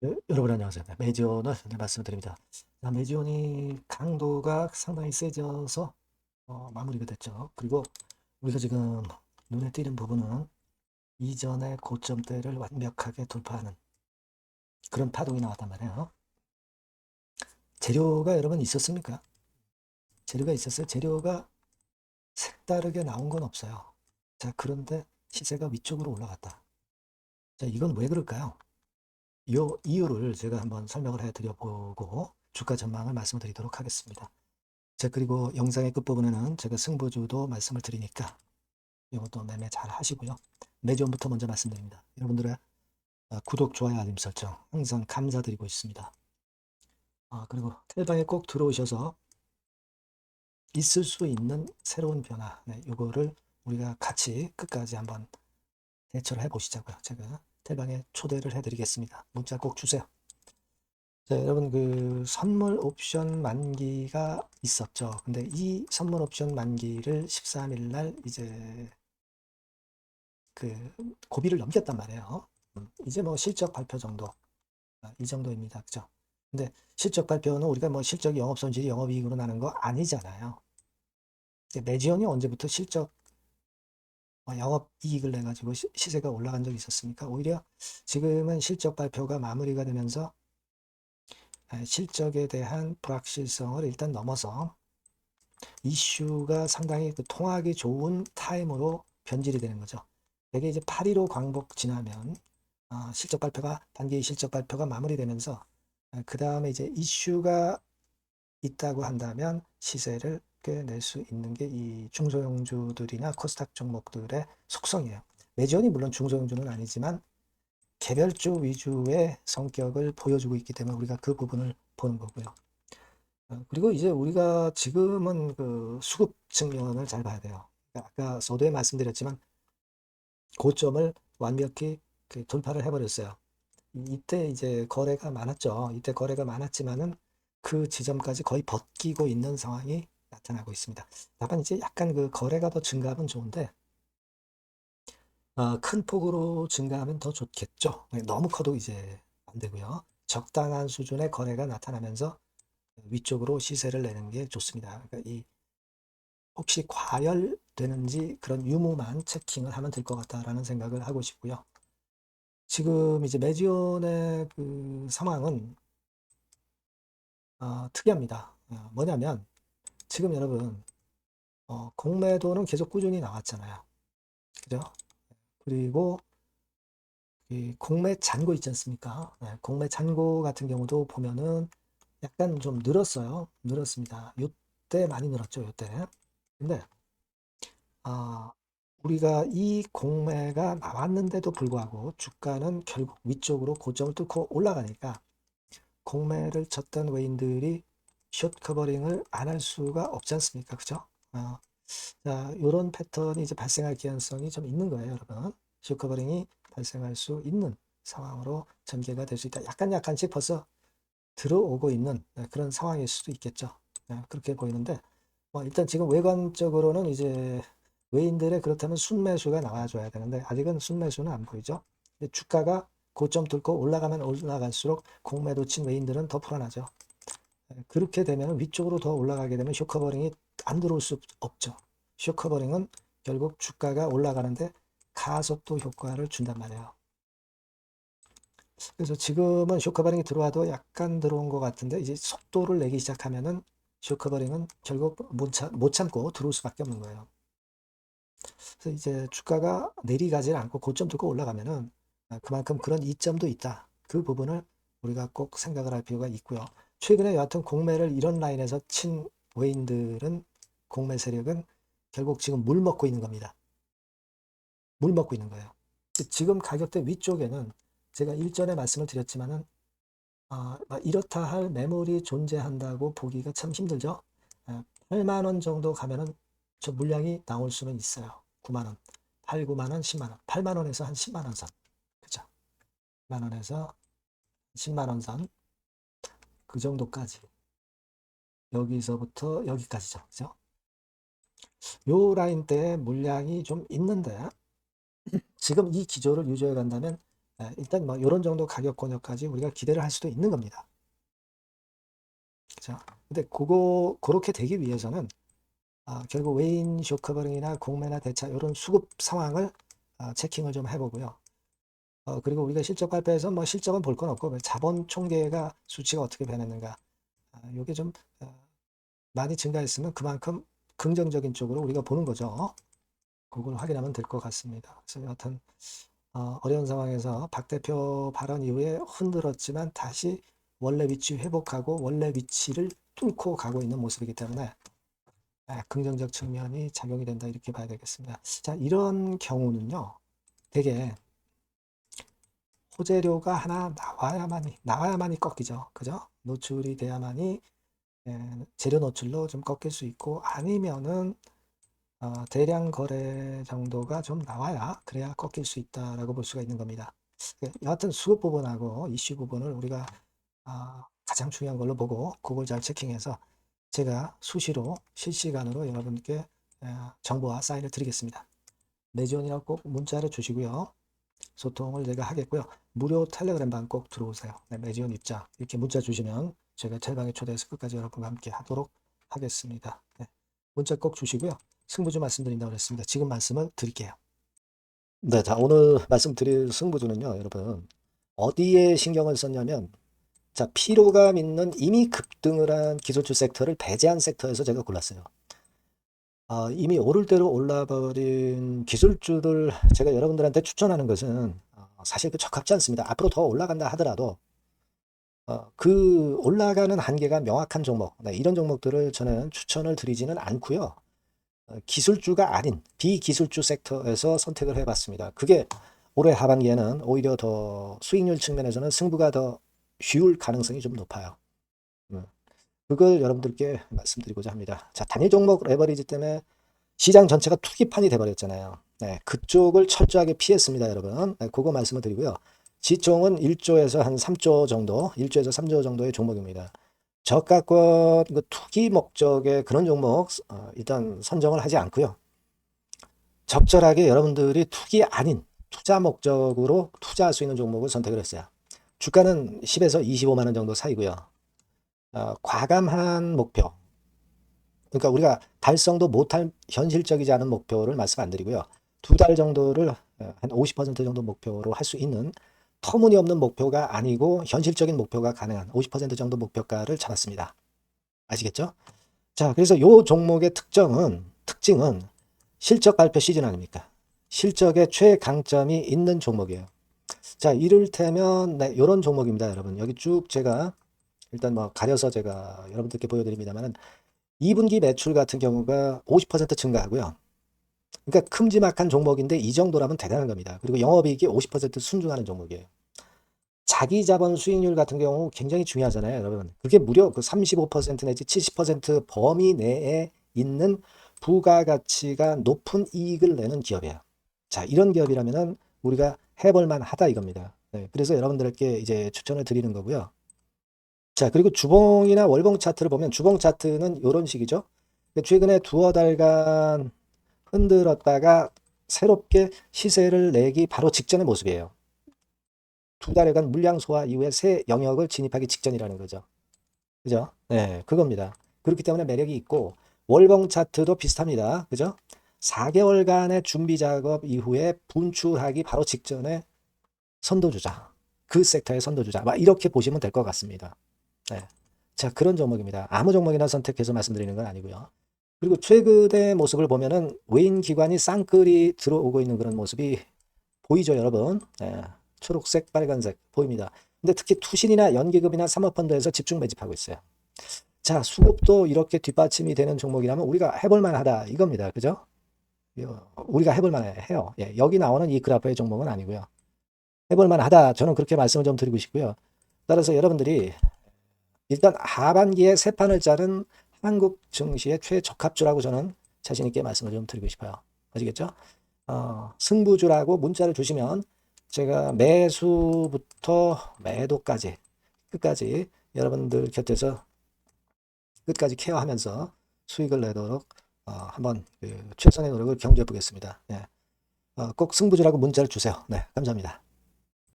여러분 안녕하세요. 네, 매지온을 말씀드립니다. 매지온이 강도가 상당히 세져서 마무리가 됐죠. 그리고 우리가 지금 눈에 띄는 부분은 이전의 고점대를 완벽하게 돌파하는 그런 파동이 나왔단 말이에요. 재료가 여러분 있었습니까? 재료가 있었어요. 재료가 색다르게 나온 건 없어요. 자, 그런데 시세가 위쪽으로 올라갔다. 자, 이건 왜 그럴까요? 이 이유를 제가 한번 설명을 해드려보고 주가 전망을 말씀드리도록 하겠습니다. 자, 그리고 영상의 끝부분에는 제가 승부주도 말씀을 드리니까 이것도 매매 잘 하시고요. 매주부터 먼저 말씀드립니다. 여러분들의 구독, 좋아요, 알림 설정 항상 감사드리고 있습니다. 그리고 텔방에 꼭 들어오셔서 있을 수 있는 새로운 변화, 이거를 우리가 같이 끝까지 한번 대처를 해보시자고요. 제가 텔방에 초대를 해드리겠습니다. 문자 꼭 주세요. 자, 여러분 그 선물 옵션 만기가 있었죠. 근데 이 선물 옵션 만기를 13일 날 이제 그 고비를 넘겼단 말이에요. 이제 뭐 실적 발표 정도, 이 정도입니다. 그죠? 근데 실적 발표는 우리가 뭐 실적이 영업손실이 영업이익으로 나는 거 아니잖아요. 매지연이 언제부터 실적 영업이익을 내가지고 시세가 올라간 적이 있었습니까? 오히려 지금은 실적 발표가 마무리가 되면서 실적에 대한 불확실성을 일단 넘어서 이슈가 상당히 그 통하기 좋은 타임으로 변질이 되는 거죠. 되게 이제 8.15 광복 지나면 실적 발표가 단기 실적 발표가 마무리되면서 그 다음에 이제 이슈가 있다고 한다면 시세를 꽤 낼 수 있는 게 이 중소형주들이나 코스닥 종목들의 속성이에요. 매지원이 물론 중소형주는 아니지만 개별주 위주의 성격을 보여주고 있기 때문에 우리가 그 부분을 보는 거고요. 그리고 이제 우리가 지금은 그 수급 측면을 잘 봐야 돼요. 그러니까 아까 서두에 말씀드렸지만 고점을 완벽히 그 돌파를 해버렸어요. 이때 이제 거래가 많았죠. 이때 거래가 많았지만은 그 지점까지 거의 벗기고 있는 상황이 나타나고 있습니다. 다만 이제 약간 그 거래가 더 증가하면 좋은데 큰 폭으로 증가하면 더 좋겠죠. 너무 커도 이제 안 되고요. 적당한 수준의 거래가 나타나면서 위쪽으로 시세를 내는 게 좋습니다. 그러니까 이 혹시 과열되는지 그런 유무만 체킹을 하면 될 것 같다라는 생각을 하고 싶고요. 지금 이제 매지온의 그 상황은 특이합니다. 뭐냐면 지금 여러분 공매도는 계속 꾸준히 나왔잖아요. 그죠? 그리고 이 공매 잔고 있지 않습니까? 공매 잔고 같은 경우도 보면은 약간 좀 늘었어요. 늘었습니다. 요때 많이 늘었죠. 요때. 근데 아, 우리가 이 공매가 나왔는데도 불구하고 주가는 결국 위쪽으로 고점을 뚫고 올라가니까 공매를 쳤던 외인들이 숏 커버링을 안 할 수가 없지 않습니까? 그죠? 자, 요런 패턴이 이제 발생할 개연성이 좀 있는 거예요, 여러분. 숏 커버링이 발생할 수 있는 상황으로 전개가 될 수 있다. 약간씩 벌써 들어오고 있는 그런 상황일 수도 있겠죠. 그렇게 보이는데, 일단 지금 외관적으로는 이제 외인들의 그렇다면 순매수가 나와줘야 되는데 아직은 순매수는 안 보이죠. 근데 주가가 고점 뚫고 올라가면 올라갈수록 공매도 친 외인들은 더 불안하죠. 그렇게 되면 위쪽으로 더 올라가게 되면 쇼커버링이 안 들어올 수 없죠. 쇼커버링은 결국 주가가 올라가는데 가속도 효과를 준단 말이에요. 그래서 지금은 쇼커버링이 들어와도 약간 들어온 것 같은데 이제 속도를 내기 시작하면은 쇼커버링은 결국 못 참고 들어올 수밖에 없는 거예요. 그래서 이제 주가가 내리가지 않고 고점 뚫고 올라가면은 그만큼 그런 이점도 있다. 그 부분을 우리가 꼭 생각을 할 필요가 있고요. 최근에 여하튼 공매를 이런 라인에서 친 외인들은 공매 세력은 결국 지금 물 먹고 있는 겁니다. 물 먹고 있는 거예요. 지금 가격대 위쪽에는 제가 일전에 말씀을 드렸지만은 이렇다 할 매물이 존재한다고 보기가 참 힘들죠. 8만 원 정도 가면은 저 물량이 나올 수는 있어요. 9만 원, 8, 9만 원, 10만 원, 8만 원에서 한 10만 원 선, 그죠? 10만 원에서 10만 원 선, 그 정도까지 여기서부터 여기까지죠, 그죠? 요 라인 때 물량이 좀 있는데 지금 이 기조를 유지해 간다면 일단 뭐 이런 정도 가격 권역까지 우리가 기대를 할 수도 있는 겁니다. 그죠? 근데 그렇게 되기 위해서는 결국 외인 쇼커버링이나 공매나 대차 이런 수급 상황을 체킹을 좀 해보고요. 그리고 우리가 실적 발표에서 뭐 실적은 볼 건 없고 자본 총계가 수치가 어떻게 변했는가 이게 좀 많이 증가했으면 그만큼 긍정적인 쪽으로 우리가 보는 거죠. 그걸 확인하면 될 것 같습니다. 그래서 여하튼 어려운 상황에서 박 대표 발언 이후에 흔들었지만 다시 원래 위치 회복하고 원래 위치를 뚫고 가고 있는 모습이기 때문에 긍정적 측면이 작용이 된다 이렇게 봐야 되겠습니다. 자, 이런 경우는요. 되게 호재료가 하나 나와야만이 꺾이죠. 그죠? 노출이 돼야만이 재료 노출로 좀 꺾일 수 있고 아니면은 대량 거래 정도가 좀 나와야 그래야 꺾일 수 있다라고 볼 수가 있는 겁니다. 여하튼 수급 부분하고 이슈 부분을 우리가 가장 중요한 걸로 보고 그걸 잘 체킹해서 제가 수시로 실시간으로 여러분께 정보와 사인을 드리겠습니다. 매지원이라고 꼭 문자를 주시고요. 소통을 제가 하겠고요. 무료 텔레그램 방 꼭 들어오세요. 매지원 입장 이렇게 문자 주시면 제가 텔방에 초대해서 끝까지 여러분과 함께 하도록 하겠습니다. 문자 꼭 주시고요. 승부주 말씀드린다고 그랬습니다. 지금 말씀을 드릴게요. 네, 자, 오늘 말씀드릴 승부주는요, 여러분. 어디에 신경을 썼냐면, 자, 피로감 있는 이미 급등을 한 기술주 섹터를 배제한 섹터에서 제가 골랐어요. 이미 오를 대로 올라버린 기술주를 제가 여러분들한테 추천하는 것은 사실 적합지 않습니다. 앞으로 더 올라간다 하더라도 그 올라가는 한계가 명확한 종목, 이런 종목들을 저는 추천을 드리지는 않고요. 기술주가 아닌 비기술주 섹터에서 선택을 해봤습니다. 그게 올해 하반기에는 오히려 더 수익률 측면에서는 승부가 더 쉬울 가능성이 좀 높아요. 그걸 여러분들께 말씀드리고자 합니다. 자, 단일 종목 레버리지 때문에 시장 전체가 투기판이 돼버렸잖아요. 그쪽을 철저하게 피했습니다, 여러분. 그거 말씀을 드리고요. 지총은 1조에서 한 3조 정도, 1조에서 3조 정도의 종목입니다. 저가권 투기 목적의 그런 종목 일단 선정을 하지 않고요. 적절하게 여러분들이 투기 아닌 투자 목적으로 투자할 수 있는 종목을 선택을 했어요. 주가는 10에서 25만 원 정도 사이고요. 과감한 목표, 그러니까 우리가 달성도 못할 현실적이지 않은 목표를 말씀 안 드리고요. 2달 정도를 한 50% 정도 목표로 할 수 있는 터무니없는 목표가 아니고 현실적인 목표가 가능한 50% 정도 목표가를 잡았습니다. 아시겠죠? 자, 그래서 요 종목의 특징은 실적 발표 시즌 아닙니까? 실적의 최강점이 있는 종목이에요. 자, 이를테면 이런 종목입니다, 여러분. 여기 쭉 제가 일단 뭐 가려서 제가 여러분들께 보여드립니다만은 2분기 매출 같은 경우가 50% 증가하고요. 그러니까 큼지막한 종목인데 이 정도라면 대단한 겁니다. 그리고 영업이익이 50% 순증하는 종목이에요. 자기 자본 수익률 같은 경우 굉장히 중요하잖아요, 여러분. 그게 무려 그 35% 내지 70% 범위 내에 있는 부가가치가 높은 이익을 내는 기업이에요. 자, 이런 기업이라면은 우리가 해볼 만하다 이겁니다. 그래서 여러분들께 이제 추천을 드리는 거고요. 자, 그리고 주봉이나 월봉 차트를 보면 주봉 차트는 이런 식이죠. 최근에 두어 달간 흔들었다가 새롭게 시세를 내기 바로 직전의 모습이에요. 2달여간 물량 소화 이후에 새 영역을 진입하기 직전이라는 거죠. 그죠? 네, 그겁니다. 그렇기 때문에 매력이 있고 월봉 차트도 비슷합니다. 그죠? 4개월간의 준비 작업 이후에 분출하기 바로 직전에 선도주자. 그 섹터의 선도주자. 막 이렇게 보시면 될 것 같습니다. 네. 자, 그런 종목입니다. 아무 종목이나 선택해서 말씀드리는 건 아니고요. 그리고 최근의 모습을 보면은 외인 기관이 쌍끌이 들어오고 있는 그런 모습이 보이죠, 여러분? 초록색, 빨간색 보입니다. 근데 특히 투신이나 연기금이나 사모펀드에서 집중 매집하고 있어요. 자, 수급도 이렇게 뒷받침이 되는 종목이라면 우리가 해볼 만하다 이겁니다. 그죠? 우리가 해볼 만해요. 여기 나오는 이 그래프의 종목은 아니고요. 해볼 만하다. 저는 그렇게 말씀을 좀 드리고 싶고요. 따라서 여러분들이 일단 하반기에 새 판을 짜는 한국 증시의 최적합주라고 저는 자신 있게 말씀을 좀 드리고 싶어요. 아시겠죠? 승부주라고 문자를 주시면 제가 매수부터 매도까지 끝까지 여러분들 곁에서 끝까지 케어하면서 수익을 내도록 한번 최선의 노력을 경주해 보겠습니다. 꼭 승부주라고 문자를 주세요. 네, 감사합니다.